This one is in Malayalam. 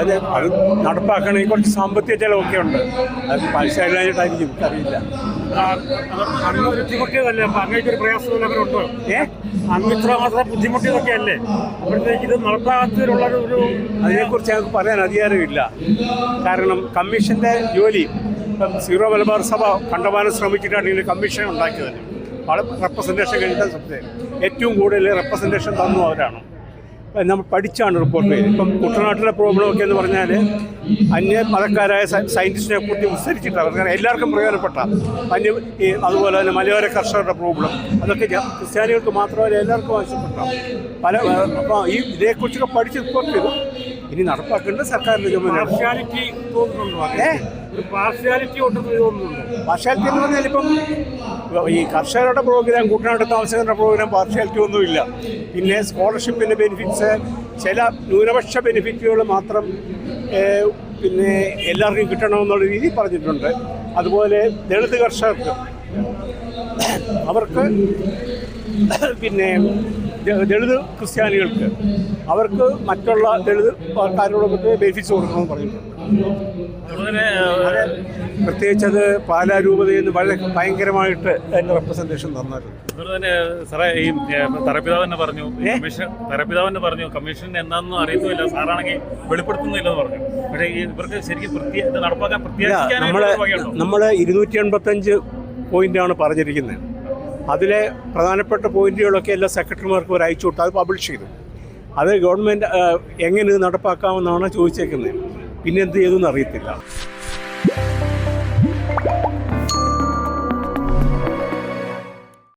അത് നടപ്പാക്കണമെങ്കിൽ കുറച്ച് സാമ്പത്തിക ചെലവൊക്കെ ഉണ്ട്. അത് പൈസ ഇല്ലാഞ്ഞിട്ടായിരിക്കും, അറിയില്ല. ബുദ്ധിമുട്ടിയതല്ലേ അങ്ങേക്കൊരു പ്രയാസമില്ല അവരുണ്ടോ? അങ്ങ് ഇത്ര മാത്രം ബുദ്ധിമുട്ടിയതൊക്കെ അല്ലേ? അപ്പോഴത്തേക്ക് ഇത് നടപ്പാകത്തിലുള്ള ഒരു അതിനെക്കുറിച്ച് ഞങ്ങൾക്ക് പറയാൻ അധികാരമില്ല. കാരണം കമ്മീഷൻ്റെ ജോലി ഇപ്പം സീറോ മലബാർ സഭ കണ്ടമാനം ശ്രമിച്ചിട്ടാണ് ഇതിന് കമ്മീഷൻ ഉണ്ടാക്കിയത്. വളരെ റെപ്രസെൻറ്റേഷൻ കഴിഞ്ഞ ഏറ്റവും കൂടുതൽ റെപ്രസെൻറ്റേഷൻ തന്നു അവരാണ്. നമ്മൾ പഠിച്ചാണ് റിപ്പോർട്ട് ചെയ്തത്. ഇപ്പം കുട്ടനാട്ടിലെ പ്രോബ്ലമൊക്കെ എന്ന് പറഞ്ഞാൽ അന്യ മതക്കാരായ സയൻറ്റിസ്റ്റിനെ കുറിച്ച് വിസ്തരിച്ചിട്ടാണ്. കാരണം എല്ലാവർക്കും പ്രയോജനപ്പെട്ട അതുപോലെ തന്നെ മലയോര കർഷകരുടെ പ്രോബ്ലം അതൊക്കെ ക്രിസ്ത്യാനികൾക്ക് മാത്രമല്ല എല്ലാവർക്കും ആവശ്യപ്പെട്ട അപ്പോൾ ഇതേക്കുറിച്ചൊക്കെ പഠിച്ച് റിപ്പോർട്ട് ചെയ്തു. ഇനി നടപ്പാക്കേണ്ടത് സർക്കാരിൻ്റെ ചുമതല. പാർഷ്യാലിറ്റി ഉണ്ടെന്ന് തോന്നുന്നുണ്ട്. പാർഷ്യാലിറ്റി എന്ന് പറഞ്ഞാൽ ഇപ്പം ഈ കർഷകരുടെ പ്രോഗ്രാം, കുട്ടനാട്ട് താമസക്കാരുടെ പ്രോഗ്രാം പാർഷ്യാലിറ്റി ഒന്നുമില്ല. പിന്നെ സ്കോളർഷിപ്പിൻ്റെ ബെനിഫിറ്റ്സ്, ചില ന്യൂനപക്ഷ ബെനിഫിറ്റുകൾ മാത്രം പിന്നെ എല്ലാവർക്കും കിട്ടണമെന്നുള്ള രീതിയിൽ പറഞ്ഞിട്ടുണ്ട്. അതുപോലെ ദളിത് കർഷകർക്ക് അവർക്ക് പിന്നെ ദളിത് ക്രിസ്ത്യാനികൾക്ക് അവർക്ക് മറ്റുള്ള ദളിത് ആൾക്കാരോടൊക്കെ ബെനിഫിറ്റ്സ് കൊടുക്കണമെന്ന് പറഞ്ഞിട്ടുണ്ട്. പ്രത്യേകിച്ച് അത് പാലാ രൂപതയിൽ നിന്ന് വളരെ ഭയങ്കരമായിട്ട് അതിൻ്റെ റെപ്രസെൻറ്റേഷൻ തന്നായിരുന്നു. അതുപോലെ തന്നെ സാറേ ഈ തറപ്പിതാവ് തന്നെ പറഞ്ഞു കമ്മീഷൻ എന്താണെന്നും അറിയത്തുമില്ല, സാറാണെങ്കിൽ വെളിപ്പെടുത്തുന്നില്ലെന്ന് പറഞ്ഞു. പക്ഷേ ഇവർക്ക് ശരിക്കും നടപ്പാക്കാൻ നമ്മൾ 285 പോയിൻ്റാണ് പറഞ്ഞിരിക്കുന്നത്. അതിലെ പ്രധാനപ്പെട്ട പോയിന്റുകളൊക്കെ എല്ലാ സെക്രട്ടറിമാർക്കും അവർ അയച്ചു കൊടുത്തു. അത് പബ്ലിഷ് ചെയ്തു. അത് ഗവൺമെൻറ് എങ്ങനെ ഇത് നടപ്പാക്കാമെന്നാണ് ചോദിച്ചേക്കുന്നത്. പിന്നെ എന്ത് ചെയ്തെന്ന് അറിയത്തില്ല.